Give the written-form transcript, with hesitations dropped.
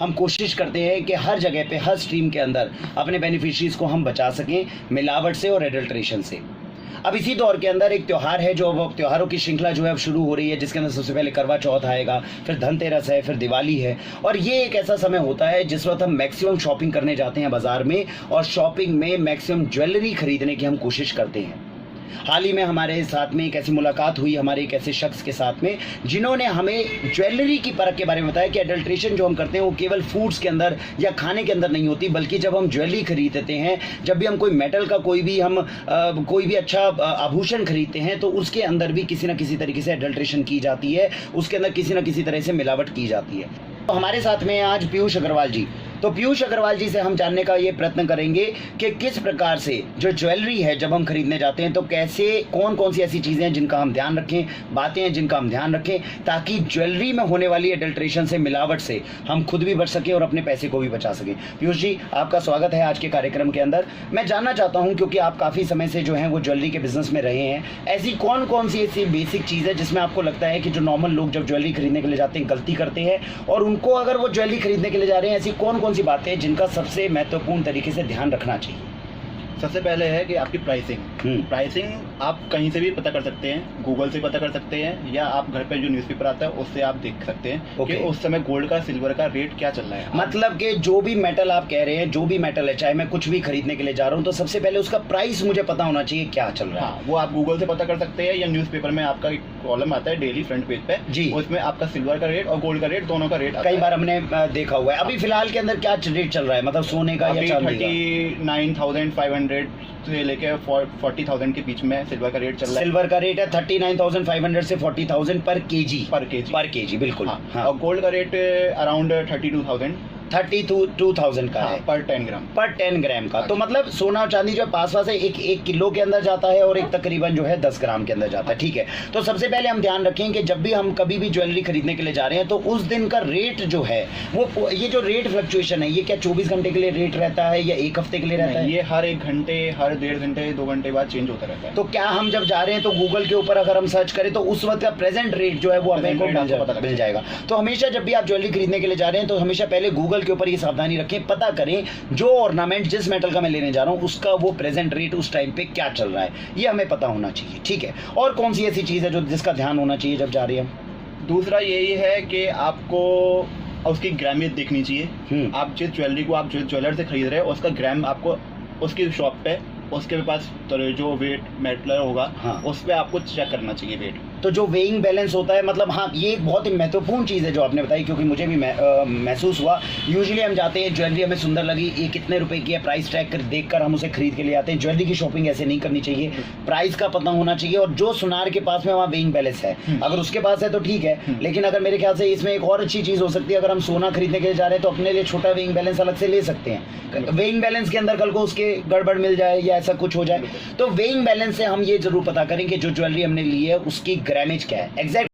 हम कोशिश करते हैं कि हर जगह पे, हर स्ट्रीम के अंदर अपने बेनिफिशरीज को हम बचा सकें मिलावट से और एडल्ट्रेशन से। अब इसी दौर के अंदर एक त्यौहार है, जो अब त्योहारों की श्रृंखला जो है अब शुरू हो रही है, जिसके अंदर सबसे पहले करवा चौथ आएगा, फिर धनतेरस है, फिर दिवाली है। और ये एक ऐसा समय होता है जिस वक्त हम मैक्सिमम शॉपिंग करने जाते हैं बाजार में, और शॉपिंग में मैक्सिमम ज्वेलरी खरीदने की हम कोशिश करते हैं। हाल ही में हमारे साथ में एक ऐसी मुलाकात हुई हमारे एक ऐसे शख्स के साथ में, जिन्होंने हमें ज्वेलरी की परख के बारे में बताया कि एडल्ट्रेशन जो हम करते हैं वो केवल फूड्स के अंदर या खाने के अंदर नहीं होती, बल्कि जब हम ज्वेलरी खरीदते हैं, जब भी हम कोई मेटल का कोई भी अच्छा आभूषण खरीदते हैं, तो उसके अंदर भी किसी न किसी तरीके से एडल्ट्रेशन की जाती है, उसके अंदर किसी न किसी तरह से मिलावट की जाती है। तो हमारे साथ में आज पीयूष अग्रवाल जी। तो पीयूष अग्रवाल जी से हम जानने का ये प्रयत्न करेंगे कि किस प्रकार से जो ज्वेलरी है जब हम खरीदने जाते हैं तो कैसे, कौन कौन सी ऐसी चीज़ें हैं जिनका हम ध्यान रखें, बातें हैं जिनका हम ध्यान रखें, ताकि ज्वेलरी में होने वाली एडल्ट्रेशन से, मिलावट से हम खुद भी बच सकें और अपने पैसे को भी बचा सकें। पीयूष जी, आपका स्वागत है आज के कार्यक्रम के अंदर। मैं जानना चाहता हूँ, क्योंकि आप काफ़ी समय से जो हैं वो ज्वेलरी के बिजनेस में रहे हैं, ऐसी कौन कौन सी ऐसी बेसिक चीज़ है जिसमें आपको लगता है कि जो नॉर्मल लोग जब ज्वेलरी खरीदने के लिए जाते हैं गलती करते हैं, और उनको अगर वो ज्वेलरी खरीदने के लिए जा रहे हैं, ऐसी कौन कौन सी बातें हैं जिनका सबसे महत्वपूर्ण तरीके से ध्यान रखना चाहिए? सबसे पहले है कि आपकी प्राइसिंग आप कहीं से भी पता कर सकते हैं, गूगल से पता कर सकते हैं, या आप घर पे जो न्यूज़पेपर आता है उससे आप देख सकते हैं कि उस समय गोल्ड का, सिल्वर का रेट क्या चल रहा है। मतलब कि जो भी मेटल आप कह रहे हैं, जो भी मेटल है, चाहे मैं कुछ भी खरीदने के लिए जा रहा हूँ, तो सबसे पहले उसका प्राइस मुझे पता होना चाहिए क्या चल रहा है। हाँ, वो आप गूगल से पता कर सकते हैं, या न्यूज़पेपर में आपका एक कॉलम आता है डेली फ्रंट पेज पे जी, उसमें आपका सिल्वर का रेट और गोल्ड का रेट, दोनों का रेट कई बार हमने देखा हुआ है। अभी फिलहाल के अंदर क्या रेट चल रहा है, मतलब सोने का या चांदी का? 39,500 से लेके 40,000 के बीच में सिल्वर का रेट चल रहा है। सिल्वर का रेट है 39,500 से 40,000 पर केजी, बिल्कुल। हाँ। और गोल्ड का रेट अराउंड 32,000 का है पर 10 ग्राम का। तो मतलब सोना और चांदी जो पास से एक किलो के अंदर जाता है, और एक तकरीबन जो है 10 ग्राम के अंदर जाता है। ठीक है, तो सबसे पहले हम ध्यान रखें कि जब भी हम कभी भी ज्वेलरी खरीदने के लिए जा रहे हैं, तो उस दिन का रेट जो है वो, ये जो रेट फ्लक्चुएशन है, ये क्या 24 घंटे के लिए रेट रहता है या एक हफ्ते के लिए रहता है? ये हर 1 घंटे, हर 1.5 घंटे, 2 घंटे बाद चेंज होता रहता है। तो क्या हम जब जा रहे हैं तो गूगल के ऊपर अगर हम सर्च करें तो उस वक्त का प्रेजेंट रेट जो है वो हमें मिल जाएगा? तो हमेशा जब भी आप ज्वेलरी खरीदने के लिए जा रहे हैं तो हमेशा पहले गूगल के ऊपर ये सावधानी रखें, पता करें जो ऑर्नामेंट, जिस मेटल का मैं लेने जा रहा हूं, उसका वो प्रेजेंट रेट उस टाइम पे क्या चल रहा है, ये हमें पता होना चाहिए। ठीक है, और कौन सी ऐसी चीज़ है जो जिसका ध्यान होना चाहिए जब जा रही है? दूसरा यही है कि आपको उसकी ग्रामियत देखनी चाहिए। आप जिस ज्वेलरी को आप जो ज्वेलर से खरीद रहे हैं, उसका ग्राम आपको उसकी शॉप पे, उसके पास जो वेट मेटल होगा, हाँ, उस पर आपको चेक करना चाहिए वेट। तो जो वेइंग बैलेंस होता है, मतलब हाँ, ये एक बहुत ही महत्वपूर्ण चीज़ है जो आपने बताई, क्योंकि मुझे भी महसूस हुआ। यूजुअली हम जाते हैं, ज्वेलरी हमें सुंदर लगी, ये कितने रुपए की है, प्राइस टैग कर देख कर हम उसे खरीद के लिए आते हैं। ज्वेलरी की शॉपिंग ऐसे नहीं करनी चाहिए, प्राइस का पता होना चाहिए, और जो सुनार के पास में वहाँ वेइंग बैलेंस है, अगर उसके पास है तो ठीक है, लेकिन अगर मेरे ख्याल से इसमें एक और अच्छी चीज़ हो सकती है, अगर हम सोना खरीदने के लिए जा रहे हैं तो अपने लिए छोटा वेइंग बैलेंस अलग से ले सकते हैं। वेइंग बैलेंस के अंदर कल को उसके गड़बड़ मिल जाए या ऐसा कुछ हो जाए, तो वेइंग बैलेंस से हम ये जरूर पता करें कि जो ज्वेलरी हमने ली है उसकी ग्रामेज क्या है, एग्जैक्ट